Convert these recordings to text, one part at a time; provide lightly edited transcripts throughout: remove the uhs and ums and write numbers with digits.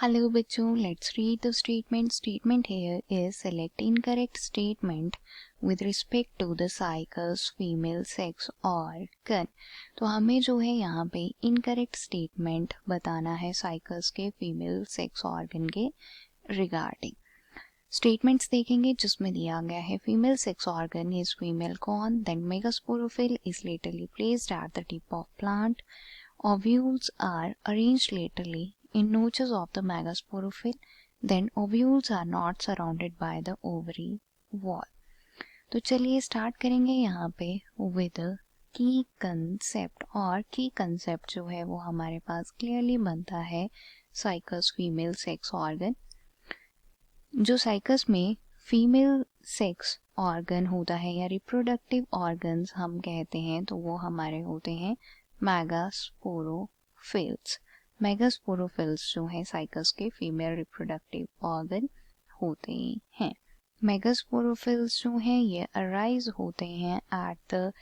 Hello बच्चों, let's read the statement. Statement here is select incorrect statement with respect to the cycle's female sex organ. तो हमें जो है यहाँ पे incorrect statement बताना है cycles के female sex organ के regarding. Statements देखेंगे जिसमें दिया गया है female sex organ is female corn, then megasporophyll is laterally placed at the tip of plant. Ovules are arranged laterally in notches of the megasporophyll, then ovules are not surrounded by the ovary wall. तो चलिए start करेंगे यहाँ पे with की concept. और की concept जो है वो हमारे पास क्लियरली बनता है साइकस फीमेल सेक्स ऑर्गन. जो साइकस में फीमेल सेक्स ऑर्गन होता है या रिप्रोडक्टिव ऑर्गन्स हम कहते हैं तो वो हमारे होते हैं मेगास्पोरोफिल्स. मेगास्पोरोफिल्स जो है साइकस के फीमेल रिप्रोडक्टिव ऑर्गन होते हैं. मेगास्पोरोफिल्स जो हैं ये अराइज होते हैं at the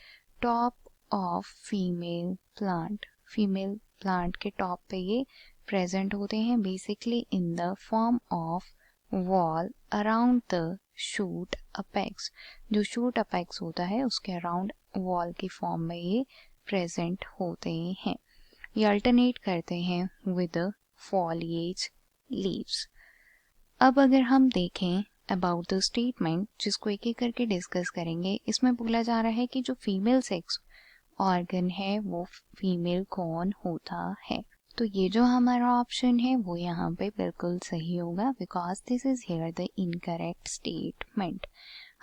top of female plant. Female plant के टॉप पे ये प्रेजेंट होते हैं basically in the form of wall around the shoot apex. जो शूट अपेक्स होता है उसके अराउंड वॉल की फॉर्म में ये प्रेजेंट होते हैं. ये अल्टरनेट करते हैं विद फॉलिएज लीव्स. अब अगर हम देखें अबाउट द स्टेटमेंट जिसको एक एक करके डिस्कस करेंगे, इसमें बोला जा रहा है कि जो फीमेल सेक्स ऑर्गन है वो फीमेल कौन होता है. तो ये जो हमारा ऑप्शन है वो यहाँ पे बिल्कुल सही होगा because this is here the incorrect statement.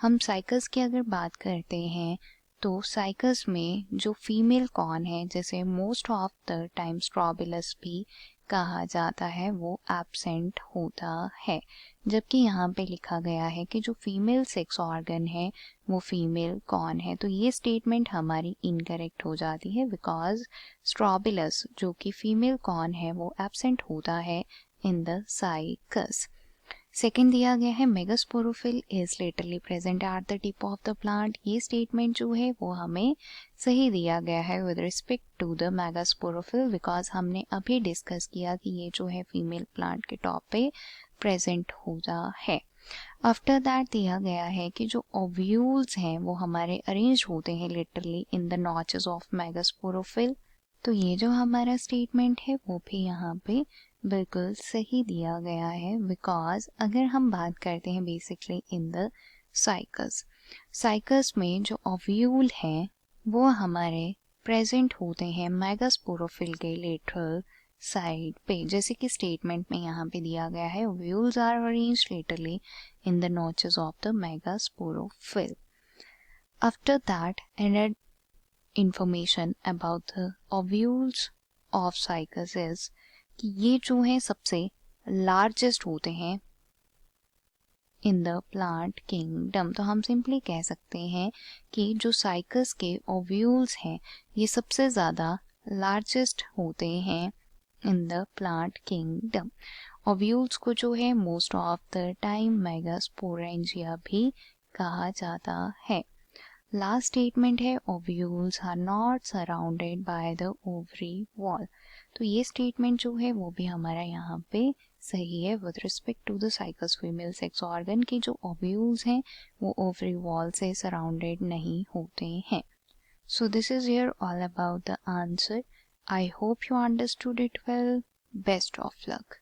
हम साइकस की अगर बात करते हैं तो साइकस में जो फीमेल कॉर्न है, जैसे most of the time strobilus भी कहा जाता है, वो एब्सेंट होता है. जबकि यहाँ पे लिखा गया है कि जो फीमेल सेक्स ऑर्गन है वो फीमेल कॉर्न है. तो ये स्टेटमेंट हमारी इनकरेक्ट हो जाती है बिकॉज स्ट्रॉबिलस जो कि फीमेल कॉर्न है वो एब्सेंट होता है इन द साइकस. सेकेंड दिया गया है megasporophyll is laterally present at the tip of the plant. ये स्टेटमेंट जो है वो हमें सही दिया गया है with respect to the megasporophyll because हमने अभी डिस्कस किया कि ये जो है फीमेल प्लांट के टॉप पे प्रेजेंट होता है. आफ्टर दैट दिया गया है कि जो ओव्यूल्स हैं वो हमारे अरेंज होते हैं literally in the notches of megasporophyll. तो ये जो हमारा स्टेटमेंट है वो भी यहाँ पे बिल्कुल सही दिया गया है बिकॉज अगर हम बात करते हैं basically in the cycas, cycas में जो ओव्यूल हैं वो हमारे प्रेजेंट होते हैं मेगास्पोरोफिल के लेटरल साइड पे. जैसे कि स्टेटमेंट में यहाँ पे दिया गया है ovules are arranged laterally in the notches of the megasporophyll. After that and information about the ovules of cycas is कि ये जो है सबसे लार्जेस्ट होते हैं इन द प्लांट किंगडम. तो हम सिंपली कह सकते हैं कि जो साइकस के ओव्यूल्स हैं ये सबसे ज़्यादा लार्जेस्ट होते हैं in the plant kingdom. Ovules को जो है most of the time megasporangia भी कहा जाता है. लास्ट स्टेटमेंट है ovules are not surrounded by the ovary wall. तो ये स्टेटमेंट जो है वो भी हमारा यहाँ पे सही है with respect to the Cycas female sex organ की जो ओव्यूल्स हैं वो ओवरी वॉल से सराउंडेड नहीं होते हैं. So this is here all about the answer. I hope you understood it well. Best of luck.